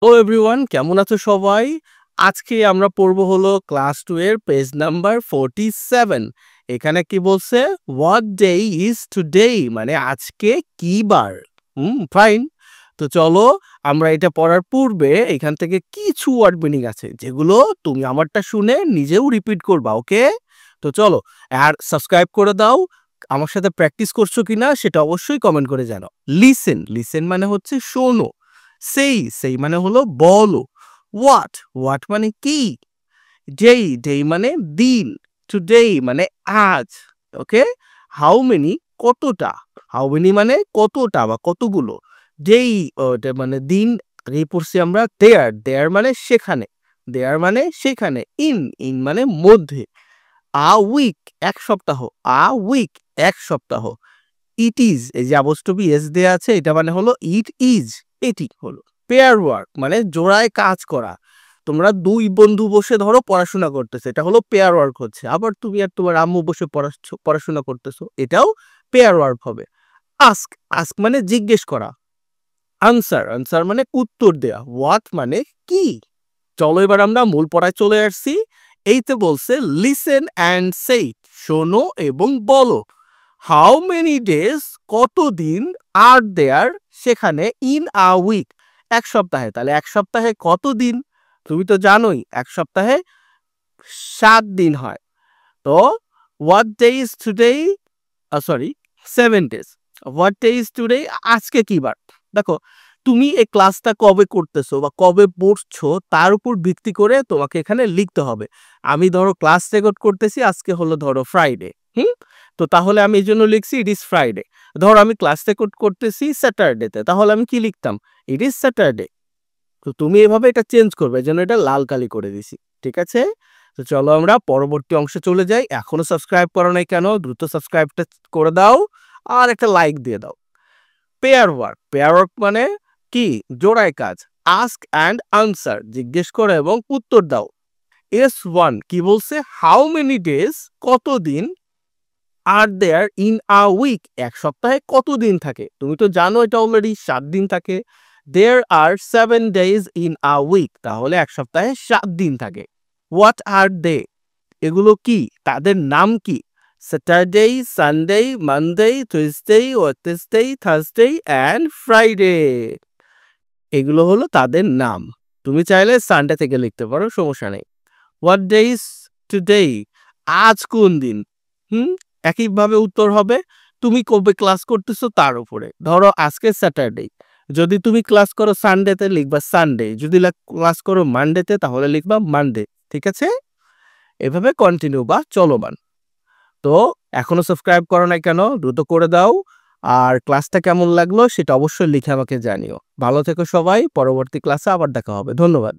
Hello everyone, কেমন আছো সবাই? আজকে আমরা পড়বো হলো ক্লাস 2 এর পেজ নাম্বার 47। এখানে কি বলছে? হোয়াট ডে ইজ টুডে, মানে আজকে কি বার? ফাইন। তো চলো আমরা এটা পড়ার পূর্বে এখান থেকে কিছু ওয়ার্ড মিনিং আছে যেগুলো তুমি আমারটা শুনে নিজেও রিপিট করবা, ওকে? তো চলো, আর সাবস্ক্রাইব করে দাও। আমার সাথে প্র্যাকটিস করছো কিনা সেটা অবশ্যই কমেন্ট করে জানাও। লিসেন, লিসেন মানে হচ্ছে শোনো। সেই মানে হলো বলো। হোয়াট মানে কি। ডেই মানে দিন। টুডে মানে আজ। ওকে। হাউ মেনি কতটা। হাউ মেনি মানে কতটা বা কতগুলো। ডেই ওটা মানে দিন। এই পড়ছি আমরা দেয়ার মানে সেখানে। দেয়ার মানে সেখানে। ইন মানে মধ্যে। আ উইক এক সপ্তাহ। আ উইক এক সপ্তাহ। ইট ইজ, এই যে অ্যাপোস্ট্রফি এস দেয়া আছে, এটা মানে হলো ইট ইজ, এটি হলো। পেয়ার ওয়ার্ক মানে জোড়ায় কাজ করা। তোমরা দুই বন্ধু বসে ধরো পড়াশোনা করতেছে, এটা হলো পেয়ার ওয়ার্ক হচ্ছে। আবার তুমি আর তোমার আম্মু বসে পড়াশোনা করতেছো, এটাও পেয়ার ওয়ার্ক হবে। আস্ক, আস্ক মানে জিজ্ঞেস করা। আনসার মানে উত্তর দেয়া। হোয়াট মানে কি। চলো এবার আমরা মূল পড়ায় চলে আসছি। এইতে বলছে লিসেন অ্যান্ড সে, শোনো এবং বলো। হাউ মেনি ডেজ কতদিন, আর দেয়ার সেখানে, ইন আ উইক এক সপ্তাহে। তাহলে এক সপ্তাহে কতদিন? তুমি তো জানোই এক সপ্তাহে 7 দিন হয়। তো what day is today, sorry 7 days. What day is today, আজকে কি বার? দেখো, তুমি এই ক্লাসটা কবে করতেছো বা কবে পড়ছো তার উপর ভিত্তি করে তোমাকে এখানে লিখতে হবে। আমি ধরো ক্লাস রেকর্ড করতেছি, আজকে হলো ধরো ফ্রাইডে। তো তাহলে আমি এই জন্য লিখছি ইট ইজ ফ্রাইডে। ধরো আমি ক্লাস রেকর্ড করতেছি স্যাটারডেতে, তাহলে আমি কি লিখতাম? It is Saturday. তো তুমি এভাবে এটা চেঞ্জ করবে, যেন এটা লাল কালি করে দিছি। ঠিক আছে? তো চলো আমরা পরবর্তী অংশে চলে যাই। এখনো সাবস্ক্রাইব করো নাই কেন? দ্রুত সাবস্ক্রাইবটা করে দাও আর একটা লাইক দিয়ে দাও। পেয়ার ওয়ার্ক মানে কি? জোড়ায় কাজ। আস্ক অ্যান্ড আনসার, জিজ্ঞেস করো এবং উত্তর দাও। S1 কি বলছে? হাউ মেনি ডেজ কতদিন, আর দেয়ার ইন আ উইক এক সপ্তাহে কতদিন থাকে? তুমি তো জানো এটা অলরেডি 7 দিন থাকে। দেয়ার আর 7 ডেজ ইন আ উইক, তাহলে এক সপ্তাহে 7 দিন থাকে। হোয়াট আর দে, এগুলো কি? তাদের নাম কি? Saturday, Sunday, Monday, Tuesday, Wednesday, Thursday and Friday. এগুলো হলো তাদের নাম। তুমি চাইলে সানডে থেকে লিখতে পারো, সমস্যা নেই। হোয়াট ডে ইজ টুডে, আজ কোন দিন? হুম একইভাবে উত্তর হবে তুমি কবে ক্লাস করতেছো তার উপরে। ধরো আজকে স্যাটারডে, যদি তুমি ক্লাস করো সানডেতে লিখবা সানডে, যদি ক্লাস করো মানডেতে তাহলে লিখবা মানডে। ঠিক আছে? এভাবে কন্টিনিউ বা চলমান। তো এখনো সাবস্ক্রাইব করো নাই কেন? দ্রুত করে দাও। আর ক্লাসটা কেমন লাগলো সেটা অবশ্যই লিখে আমাকে জানিও। ভালো থেকো সবাই, পরবর্তী ক্লাসে আবার দেখা হবে। ধন্যবাদ।